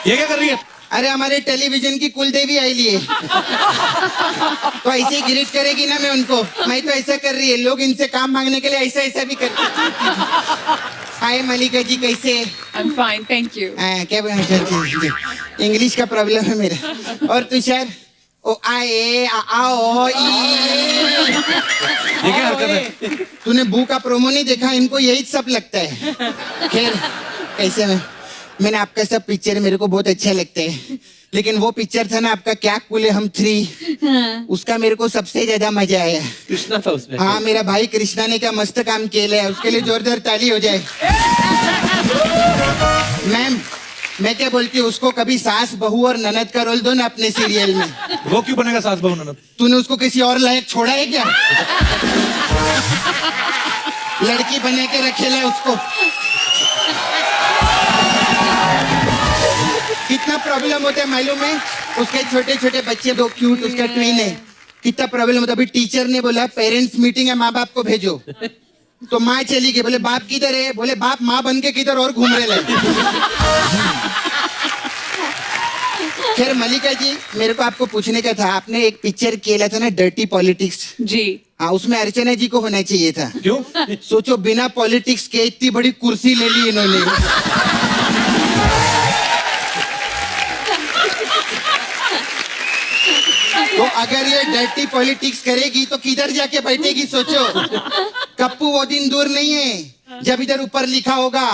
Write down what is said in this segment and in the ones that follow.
ये क्या कर रही है? अरे हमारे टेलीविजन की कुलदेवी आई लिए तो ऐसे ही ग्रीट करेगी ना मैं उनको। मैं तो ऐसा कर रही है, लोग इनसे काम मांगने के लिए ऐसा ऐसा भी करते। हाय मलिका जी, कैसे? I'm fine, thank you. क्या इंग्लिश का प्रॉब्लम है मेरा। और तुषार? ओ आए आओ ये क्या हरकत है? तूने बू का प्रोमो नहीं देखा? इनको यही सब लगता है। खैर कैसे मैंने आपका सब पिक्चर मेरे को बहुत अच्छा लगता है, लेकिन वो पिक्चर था ना आपका क्या कूल है हम 3, उसका मेरे को सबसे ज्यादा मजा आया। कृष्णा था उसमें। हाँ, मेरा भाई कृष्णा ने क्या मस्त काम किया है, उसके लिए जोरदार ताली हो जाए। मैम मैं क्या बोलती हूँ, उसको कभी सास बहू और ननद का रोल दो ना अपने सीरियल में। वो क्यों बनेगा सास बहू ननद? तूने उसको किसी और लायक छोड़ा है क्या? लड़की बने के रखेला उसको। कितना प्रॉब्लम होता है मालूम है? उसके छोटे छोटे बच्चे दो क्यूट, उसका ट्विन है, कितना प्रॉब्लम होता है। अभी टीचर ने बोला पेरेंट्स मीटिंग है, माँ बाप को भेजो, तो माँ चली गई। बोले बाप किधर है? बोले बाप माँ बन के किधर और घूम रहे। खैर मलिका जी, मेरे को आपको पूछने का था, आपने एक पिक्चर किया था ना डर्टी पॉलिटिक्स जी। हाँ, उसमें अर्चना जी को होना चाहिए था। क्यों? सोचो बिना पॉलिटिक्स के इतनी बड़ी कुर्सी ले ली इन्होंने। तो अगर ये डर्टी पॉलिटिक्स करेगी तो किधर जाके बैठेगी सोचो। कप्पू वो दिन दूर नहीं है जब इधर ऊपर लिखा होगा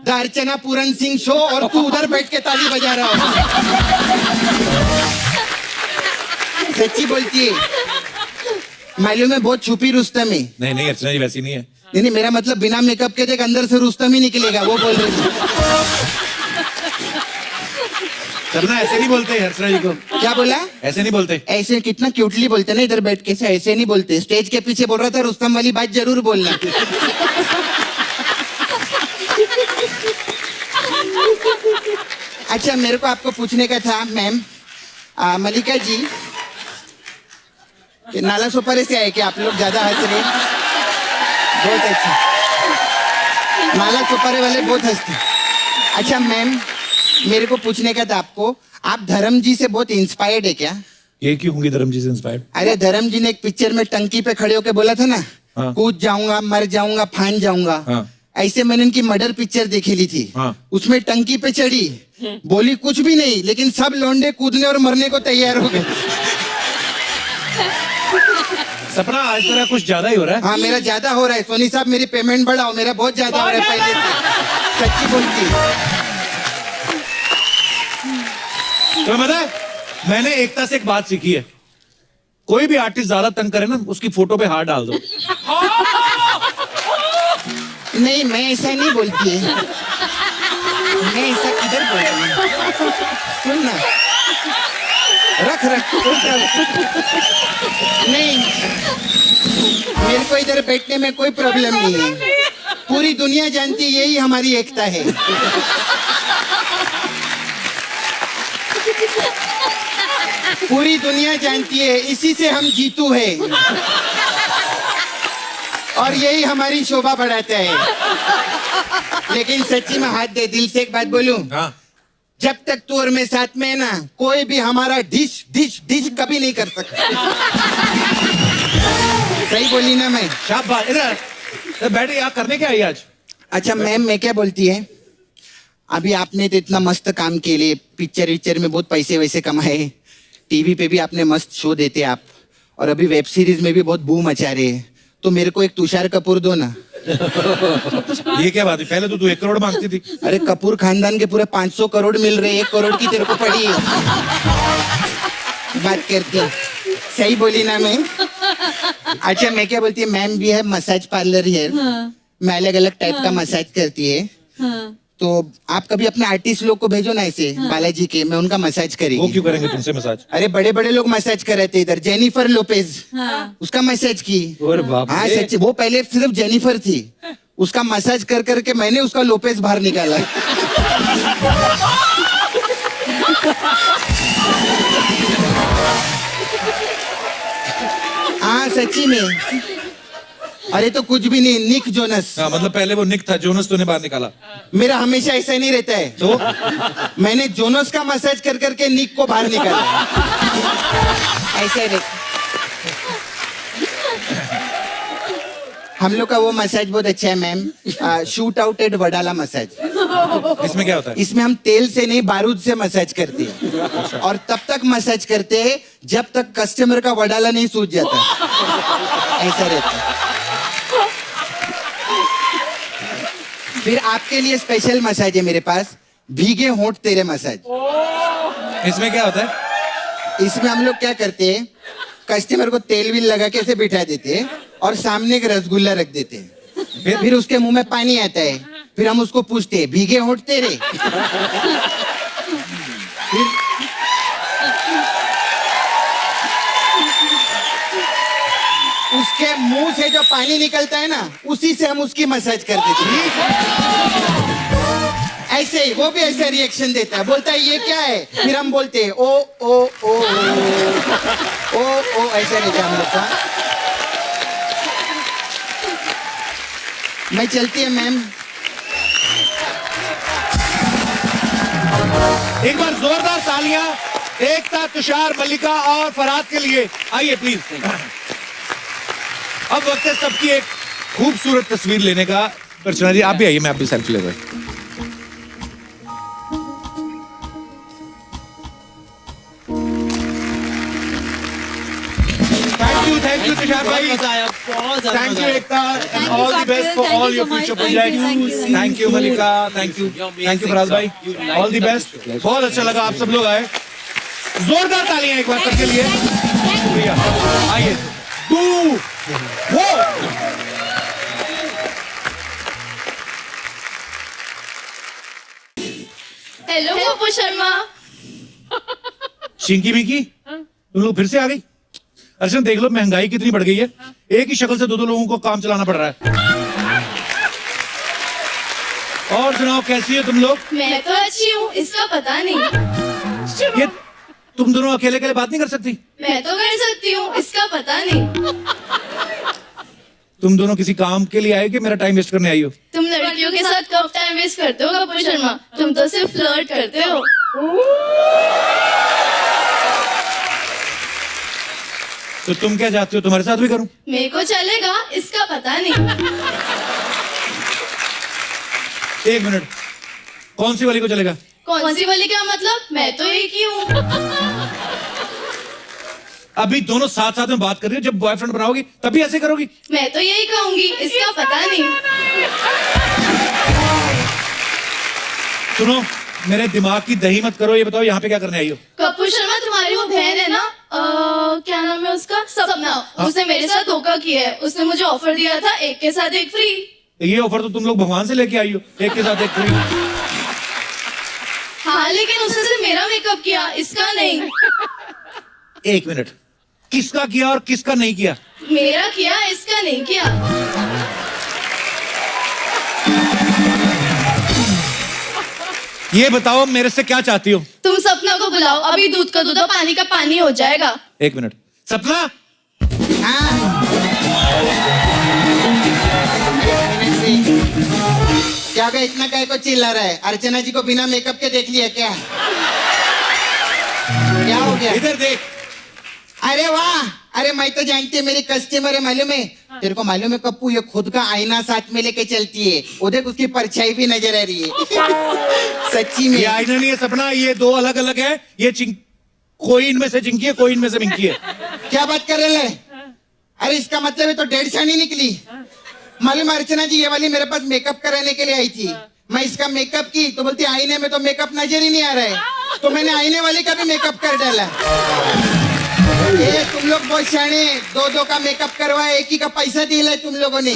द अर्चना पूरन सिंह शो और तू उधर बैठ के ताली बजा रहा हो। सच्ची बोलती है, मालूम है बहुत छुपी रुस्तम है। नहीं नहीं, अर्चना जी वैसी नहीं है। नहीं, मेरा मतलब बिना मेकअप के देख अंदर से रुस्तम ही निकलेगा, वो बोल रही थी। करना ऐसे नहीं बोलते अर्चना जी को। क्या बोला? ऐसे नहीं बोलते। ऐसे कितना क्यूटली बोलते ना इधर बैठ के, से ऐसे नहीं बोलते। स्टेज के पीछे बोल रहा था रुस्तम वाली बात जरूर बोलना। अच्छा मेरे को आपको पूछने का था मैम, मलिका जी कि नाला सोपारे से आए कि आप लोग ज्यादा हंस रहे? बहुत अच्छा, नाला सोपारे वाले बहुत हंसते। अच्छा मैम मेरे को पूछने का था आपको, आप धर्म जी से बहुत इंस्पायर्ड है क्या? ये क्यों होंगी धर्म जी से इंस्पायर्ड? अरे धर्म जी ने एक पिक्चर में टंकी पे खड़े होके बोला था ना, हाँ। कूद जाऊंगा मर जाऊंगा फान जाऊंगा। हाँ। ऐसे मैंने इनकी मर्डर पिक्चर देखी ली थी। हाँ। उसमें टंकी पे चढ़ी, बोली कुछ भी नहीं, लेकिन सब लौंडे कूदने और मरने को तैयार हो गए। सपना आज तेरा कुछ ज्यादा ही हो रहा है। हाँ मेरा ज्यादा हो रहा है सोनी साहब, मेरी पेमेंट बढ़ाओ, मेरा बहुत ज्यादा हो रहा है पहले से। सच्ची बोलती। तो पता है मैंने एकता से एक बात सीखी है, कोई भी आर्टिस्ट ज्यादा तंग करे ना उसकी फोटो पे हाथ डाल दो। नहीं मैं ऐसा नहीं बोलती है, मैं ऐसा किधर बोलती हूँ? सुन ना, रख नहीं, मेरे को इधर बैठने में कोई प्रॉब्लम नहीं है। पूरी दुनिया जानती है यही हमारी एकता है। पूरी दुनिया जानती है इसी से हम जीतू है और यही हमारी शोभा बढ़ाता है। लेकिन सच्ची में हाथ दे दिल से एक बात बोलूं, हाँ। जब तक तू और मैं साथ में है ना, कोई भी हमारा डिश डिश डिश कभी नहीं कर सकता। सही बोली ना मैं? शाबाश। इधर बैठे, यहाँ करने क्या आई आज? अच्छा मैम मैं क्या बोलती है, अभी आपने तो इतना मस्त काम के लिए पिक्चर विक्चर में बहुत पैसे वैसे कमाए, टीवी पे भी आपने मस्त शो देते आप, और अभी वेब सीरीज में भी बहुत बूम मचा रहे हैं, तो मेरे को एक तुषार कपूर दो ना। ये क्या बात है, पहले तो तू 1 करोड़ मांगती थी। अरे कपूर खानदान के पूरे 500 करोड़ मिल रहे, 1 करोड़ की तेरे को पड़ी है। बात करती सही बोली ना मैं? अच्छा मैं क्या बोलती है, मैम भी है मसाज पार्लर है। मैं अलग अलग टाइप का मसाज करती है। तो आप कभी अपने आर्टिस्ट लोग को भेजो ना ऐसे, बालाजी के, मैं उनका मसाज वो करेगी। क्यों करेंगे तुमसे मसाज? अरे बड़े बड़े लोग मसाज कर रहे थे इधर, जेनिफर लोपेज, उसका मसाज की। और बाप हाँ रे। सच्ची, वो पहले सिर्फ जेनिफर थी, उसका मसाज कर करके मैंने उसका लोपेज बाहर निकाला। हाँ सच्ची में। अरे तो कुछ भी नहीं, निक जोनस। हाँ, मतलब पहले वो निक था, जोनस तूने बाहर निकाला। मेरा हमेशा ऐसा नहीं रहता है, तो मैंने जोनस का मसाज कर करके निक को बाहर निकाला। ऐसे रहता। हम लोग का वो मसाज बहुत अच्छा है ma'am, shoot out at Wadala massage. इसमें क्या होता है? इसमें हम तेल से नहीं बारूद से मसाज करते हैं, और तब तक मसाज करते हैं जब तक कस्टमर का वडाला नहीं सूज जाता। ऐसा रहता है। फिर आपके लिए स्पेशल मसाज है मेरे पास, भीगे होंठ तेरे मसाज। इसमें क्या होता है? इसमें हम लोग क्या करते हैं, कस्टमर को तेल भी लगा के ऐसे बिठा देते हैं और सामने एक रसगुल्ला रख देते हैं। फिर उसके मुंह में पानी आता है, फिर हम उसको पूछते हैं भीगे होंठ तेरे। फिर उसके मुंह से जो पानी निकलता है ना, उसी से हम उसकी मसाज कर देते हैं। ऐसे ही वो भी ऐसा रिएक्शन देता है, बोलता है ये क्या है, फिर हम बोलते हैं ओ ओ ओ ओ, ऐसा रहता है हम लोग का। मैं चलती है मैम। एक बार जोरदार तालियां एकता, तुषार, मल्लिका और फरहाद के लिए। आइए प्लीज। अब वक्त है सबकी एक खूबसूरत तस्वीर लेने का। अर्चना जी आप भी आइए, मैं आप भी सेल्फी ले रहा हूं। Thank you, तुषार भाई। Thank you, Ekta, and all the best for all your future projects. Thank you, Mallika. Thank you, Faraz भाई। All the best। बहुत अच्छा लगा आप सब लोग आए। जोरदार तालियां एक बार सबके लिए। शुक्रिया। आइए। 2 वो हेलो पप्पू शर्मा। शिंकी मिकी तुम लोग फिर से आ गई। अर्चना देख लो महंगाई कितनी बढ़ गई है, एक ही शक्ल से दो लोगों को काम चलाना पड़ रहा है। और सुनाओ कैसी हो तुम लोग? मैं तो अच्छी हूँ, इसका पता नहीं। ये तुम दोनों अकेले अकेले बात नहीं कर सकती? मैं तो कर सकती हूँ, इसका पता नहीं। तुम दोनों किसी काम के लिए आए कि मेरा टाइम वेस्ट करने आई हो? तुम लड़कियों के साथ कब टाइम वेस्ट करते हो पप्पू शर्मा? तुम तो सिर्फ फ्लर्ट करते हो। तो तुम क्या चाहती हो, तुम्हारे साथ भी करूं? मेरे को चलेगा, इसका पता नहीं। एक मिनट, कौन सी वाली को चलेगा? कौन सी वाली, क्या मतलब? मैं तो एक ही हूँ। अभी दोनों साथ साथ में बात कर रही हो, जब बॉयफ्रेंड बनाओगी तभी ऐसे करोगी? मैं तो यही कहूंगी, इसका पता नहीं। सुनो, मेरे दिमाग की दही मत करो। ये बताओ यहाँ पे क्या करने आई हो? कपूर शर्मा तुम्हारी वो बहन है ना, क्या नाम है उसका, सपना। उसने मेरे साथ धोखा किया है। उसने मुझे ऑफर दिया था एक के साथ एक फ्री। ये ऑफर तो तुम लोग भगवान से लेके आई हो, एक के साथ एक फ्री। हाँ लेकिन उसने सिर्फ मेरा मेकअप किया, इसका नहीं। एक मिनट, किसका किया और किसका नहीं किया? मेरा किया, इसका नहीं किया। ये बताओ मेरे से क्या चाहती हो? तुम सपना को बुलाओ, अभी दूध का दूध और पानी का पानी हो जाएगा। एक मिनट, सपना। हाँ। क्या गया, इतना काय को चिल्ला रहा है? अर्चना जी को बिना मेकअप के देख लिया क्या? क्या हो गया? इधर देख। अरे वाह, अरे मैं तो जानती है मेरी कस्टमर है, मालूम है? तेरे को मालूम है कप्पू, ये खुद का आईना साथ में लेके चलती है। वो देख उसकी परछाई भी नजर आ रही है। सच्ची में ये आईना नहीं है सपना, ये दो अलग अलग है। ये कोई इनमें से चिंकी है, कोई इनमें से मिंकी है। क्या बात कर रहे हैं? अरे इसका मतलब है तो 1.5 छानी निकली। मालूम अर्चना जी, ये वाली मेरे पास मेकअप कराने के लिए आई थी। मैं इसका मेकअप की तो बोलती आईने में तो मेकअप नजर ही नहीं आ रहा है, तो मैंने आईने वाली का भी मेकअप कर डाला। ये तुम लोग बहुत शाणे, दो का मेकअप करवाया, एक ही का पैसा दिया है तुम लोगों ने।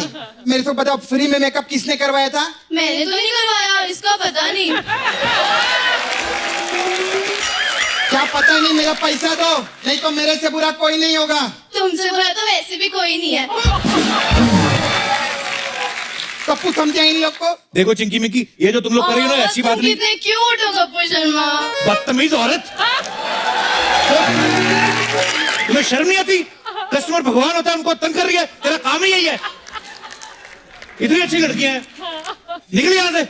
मेरे को बताओ फ्री में मेकअप किसने करवाया था? मैंने तो नहीं करवाया, इसका पता नहीं। क्या पता नहीं, मेरा पैसा दो, नहीं तो मेरे से बुरा कोई नहीं होगा। तुमसे बुरा तो वैसे भी कोई नहीं है। कप्पू समझा इन लोग को? देखो चिंकी मिकी, ये जो तुम लोग कर रही हो ना अच्छी बात नहीं। कितने क्यूट हो कपूर शर्मा। बदतमीज औरत, तुम्हें शर्म नहीं आती? कस्टमर भगवान होता है, उनको तंग कर रही है, तेरा काम ही यही है। इतनी अच्छी लड़कियां हैं, निकल यहाँ से।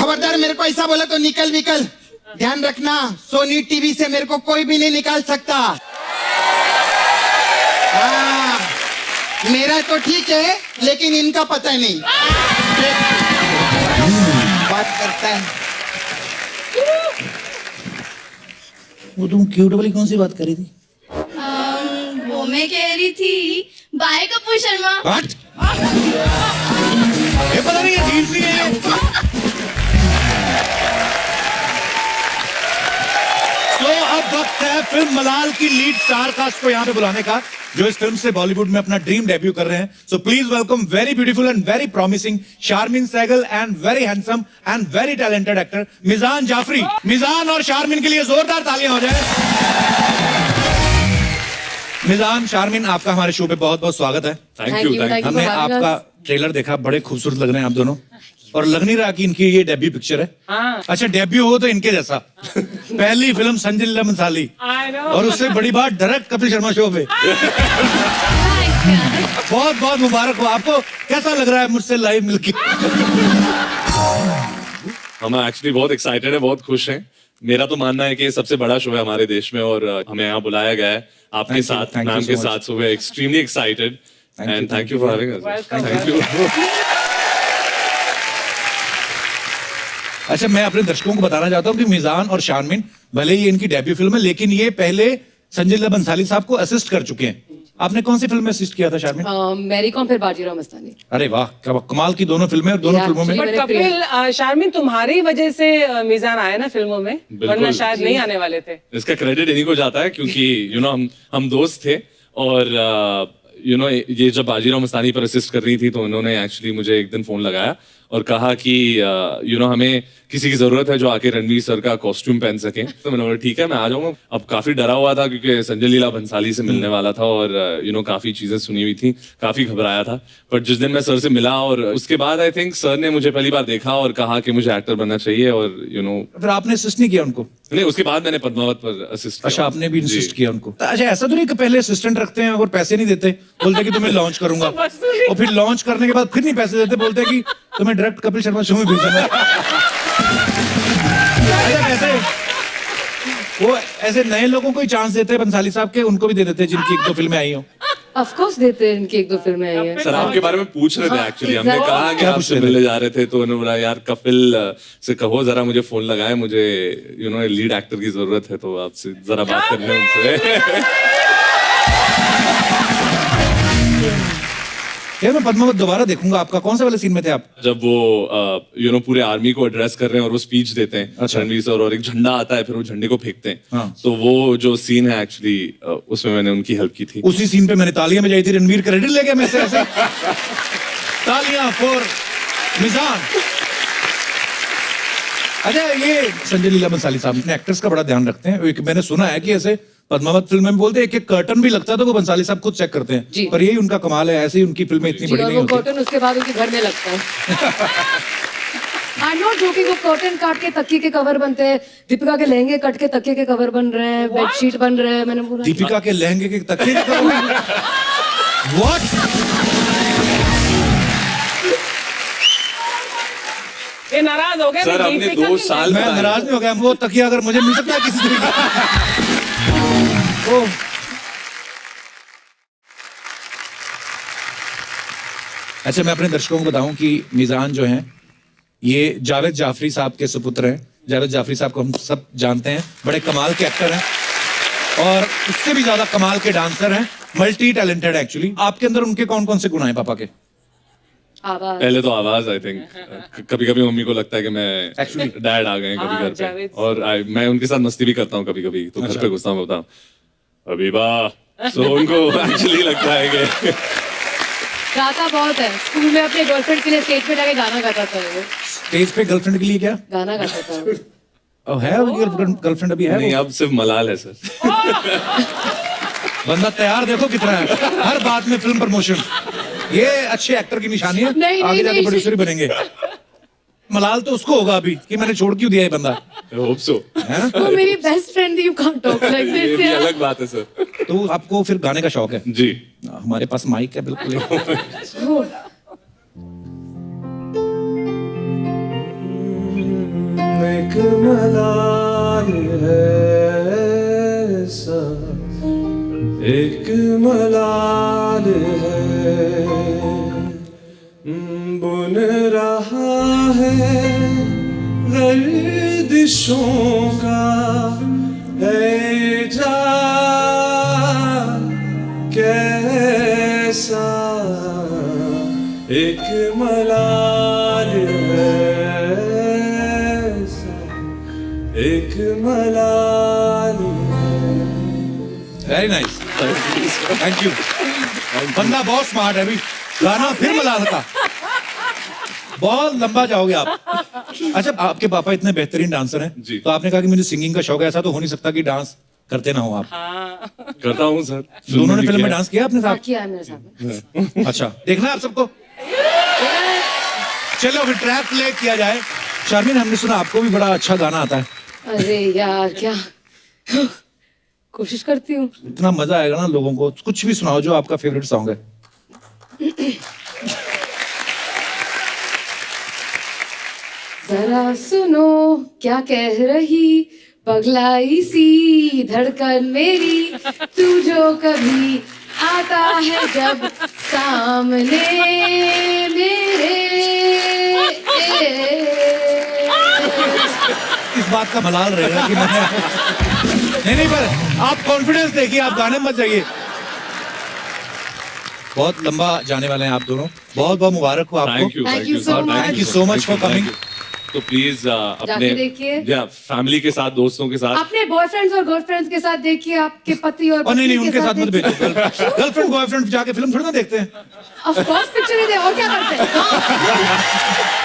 खबरदार मेरे को ऐसा बोला तो निकल विकल। ध्यान रखना, सोनी टीवी से मेरे को कोई भी नहीं निकाल सकता। हाँ, मेरा तो ठीक है लेकिन इनका पता नहीं। बात करता है। वो तुम क्यूट वाली कौन सी बात करी थी? वो मैं कह रही थी बाय कपूर शर्मा। What? ये पता नहीं ये जीन्स नहीं है। तो अब वक्त है फिल्म मलाल की लीड स्टार कास्ट को यहाँ पे बुलाने का, जो इस फिल्म से बॉलीवुड में अपना ड्रीम डेब्यू कर रहे हैं। So please welcome very beautiful and very promising Sharmin Segal and very handsome and very talented actor Meezaan Jaffrey. मिजान और शारमीन के लिए जोरदार तालियां हो जाए। मिजान, शारमीन, आपका हमारे शो पे बहुत बहुत स्वागत है। Thank you. हमने आपका ट्रेलर देखा, बड़े खूबसूरत लग रहे हैं आप दोनों, और लग नहीं रहा कि इनकी ये डेब्यू पिक्चर है। हाँ। अच्छा, डेब्यू हो तो इनके जैसा। पहली फिल्म संजय लीला भंसाली, और उससे बड़ी बात डायरेक्ट कपिल शर्मा शो पे। बहुत बहुत मुबारक हो आपको। कैसा लग रहा है मुझसे लाइव मिलके? हम एक्चुअली बहुत एक्साइटेड है, बहुत खुश हैं। मेरा तो मानना है कि ये सबसे बड़ा शो है हमारे देश में, और हमें यहाँ बुलाया गया है आपके साथ, thank you मैम so के much. साथ। So we are extremely excited and thank you for having us. Thank you. अच्छा, मैं अपने दर्शकों को बताना चाहता हूँ कि मिजान और शारमीन भले ही इनकी डेब्यू फिल्म है, लेकिन ये पहले संजय लीला भंसाली साहब को असिस्ट कर चुके हैं। आपने कौन सी फिल्म में असिस्ट किया था शारमीन? मैरी कॉम फिर बाजीराव मस्तानी। अरे वाह, क्या कमाल की दोनों फिल्में, और दोनों Yeah, फिल्मों में। actually- बट कपिल, शारमीन, तुम्हारी वजह से मिजान आए ना फिल्मों में, वरना शायद नहीं आने वाले थे। इसका क्रेडिट इन्हीं को जाता है, क्योंकि यू नो हम दोस्त थे, और यू नो ये जब बाजीराव मस्तानी पर असिस्ट कर रही थी तो उन्होंने एक्चुअली मुझे एक दिन फोन लगाया और कहा कि यू नो हमें किसी की जरूरत है जो आके रणवीर सर का कॉस्ट्यूम पहन सके। तो मैंने बोला ठीक है, मैं आ जाऊंगा। अब काफी डरा हुआ था क्योंकि संजय लीला भंसाली से मिलने वाला था, और यू नो काफी चीजें सुनी हुई थी, काफी घबराया था। बट जिस दिन मैं सर से मिला, और उसके बाद आई थिंक सर ने मुझे पहली बार देखा और कहा कि मुझे एक्टर बनना चाहिए, और यू नो फिर आपने असिस्ट नहीं किया उनको? नहीं, उसके बाद मैंने पद्मावत पर असिस्ट किया। अच्छा, आपने भी जी। असिस्ट किया उनको? अच्छा, ऐसा तो नहीं कि पहले असिस्टेंट रखते हैं और पैसे नहीं देते, बोलते कि तुम्हें लॉन्च करूंगा, और फिर लॉन्च करने के बाद फिर नहीं पैसे देते, बोलते कि तुम्हें डायरेक्ट कपिल शर्मा शो में भेजना है। अच्छा, कैसे वो ऐसे नए लोगों को ही चांस देते हैं बंसाली साहब के, उनको भी दे देते हैं जिनकी एक दो फिल्में आई हो? ऑफ कोर्स देते हैं, इनकी एक दो फिल्में आई हैं। सर आपके बारे में पूछ रहे थे एक्चुअली, हमने exactly. कहा कि क्या पूछ आपसे रहे थे? मिलने जा रहे थे, तो उन्होंने बोला यार कपिल से कहो जरा मुझे फोन लगाए, मुझे यू नो लीड एक्टर की जरूरत है, तो आपसे जरा बात करनी है उनसे। यार, मैं पद्मावत दोबारा देखूंगा आपका। कौन सा वाले सीन में थे आप? जब वो यू नो पूरे आर्मी को एड्रेस कर रहे हैं और वो स्पीच देते हैं, अच्छा। रणवीर सर, और एक झंडा आता है, फिर वो झंडे को फेंकते हैं। हाँ। तो वो जो सीन है एक्चुअली उसमें मैंने उनकी हेल्प की थी। उसी सीन पे मैंने तालियां बजाई थी, रणवीर क्रेडिट ले गया मैं से ऐसे। तालियां फॉर मिजान। अच्छा, ये संजय लीला भंसाली साहब अपने एक्टर्स का बड़ा ध्यान रखते हैं। एक मैंने सुना है कि ऐसे पद्मावत फिल्म में बोलते हैं एक एक कर्टन भी लगता है तो वो भंसाली साहब खुद चेक करते हैं, जी। पर यही उनका कमाल है, ऐसे ही उनकी फिल्में इतनी जी, बड़ी और नहीं वो होती। कॉटन उसके बाद उनके घर में लगता है। आई एम नॉट जोकिंग, वो कॉटन काट के तकिए के कवर बनते हैं। दीपिका के लहंगे कट के तकिए के कवर बन रहे हैं, बेडशीट बन रहे हैं। मैंने बोला दीपिका के लहंगे के तकिए के कवर? What? ये नाराज हो गए। सर मैं हमने दीपिका 2 की- साल मैं में नाराज नहीं हो गया, वो तकिया अगर मुझे मिल सकता है किसी तरीके ओ। अच्छा, मैं अपने दर्शकों को बताऊं कि मिजान जो हैं ये जावेद जाफरी साहब के सुपुत्र हैं। जावेद जाफरी साहब को हम सब जानते हैं, बड़े कमाल के एक्टर हैं, और उससे भी ज्यादा कमाल के डांसर हैं, मल्टी टैलेंटेड एक्चुअली। आपके अंदर उनके कौन कौन से गुण हैं पापा के? आवाज। पहले तो आवाज, आई थिंक कभी कभी मम्मी को लगता है कि मैं Actually- डैड आ गए हैं कभी हाँ, घर पे, जावेद। और मैं उनके साथ मस्ती भी करता हूँ कभी कभी, तो घर पे घुसता हूँ, बताऊँ अबीबा, सो उनको एक्चुअली लगता है कि गाता बहुत है। स्कूल में अपने गर्लफ्रेंड के लिए स्टेज पे जाके गाना गाता था वो। स्टेज पे गर्लफ्रेंड के लिए क्या? गाना गाता था वो। अब है गर्लफ्रेंड अभी है नहीं, वो? अब सिर्फ मलाल है सर। बंदा तैयार देखो कितना है, हर बात में फिल्म प्रमोशन। ये अच्छे एक्टर की निशानी है, नहीं, आगे जाके नहीं। प्रोड्यूसर ही बनेंगे। मलाल तो उसको होगा अभी कि मैंने छोड़ क्यों दिया ये बंदा, होप सो। है ना? वो मेरी बेस्ट फ्रेंड थी, यू कांट टॉक लाइक ये दिस भी यार। अलग बात है सर। तो आपको फिर गाने का शौक है? जी। हमारे पास माइक है बिल्कुल। एक मलाल है सा, एक मलाल है, बुन रहा है गर्दिशों का है जा कैसा, एक मलाल है सा, एक मलाल है। Very nice, thank you. बंदा बहुत स्मार्ट है। अभी गाना फिर मलाल का, बहुत लंबा जाओगे आप। अच्छा, आपके पापा इतने बेहतरीन डांसर हैं जी। तो आपने कहा कि मुझे सिंगिंग का शौक है, ऐसा तो हो नहीं सकता कि डांस करते ना हो आप। करता हूँ सर। दोनों ने फिल्म में डांस किया अपने हाँ, साथ? किया है मेरे साथ में। अच्छा, देखना है आप सबको। चलो फिर ट्रैक प्ले किया जाए। शारमीन, हमने सुना आपको भी बड़ा अच्छा गाना आता है। अरे यार क्या कोशिश करती हूँ। इतना मजा आएगा ना लोगों को। कुछ भी सुनाओ जो आपका फेवरेट सॉन्ग है। जरा सुनो क्या कह रही पगलाई सी धड़कन मेरी, तू जो कभी आता है जब सामने मेरे। इस बात का मलाल रहेगा कि मैंने नहीं, पर आप कॉन्फिडेंस देखिए, आप गाने मत जाइए। बहुत लंबा जाने वाले हैं आप दोनों। बहुत बहुत मुबारक हो आपको। Thank you, Thank you so much. Thank you so much for coming. तो प्लीज अपने देखिए। फैमिली के साथ, दोस्तों के साथ। अपने बॉयफ्रेंड्स और गर्लफ्रेंड्स के साथ देखिए, आपके पति और और नहीं नहीं, पत्नी उनके के साथ मत देखिए। भेजो। गर्लफ्रेंड बॉयफ्रेंड जाके फिल्म थोड़ी ना देखते हैं। ऑफ कोर्स पिक्चर ही दे, और क्या करते हैं। हाँ।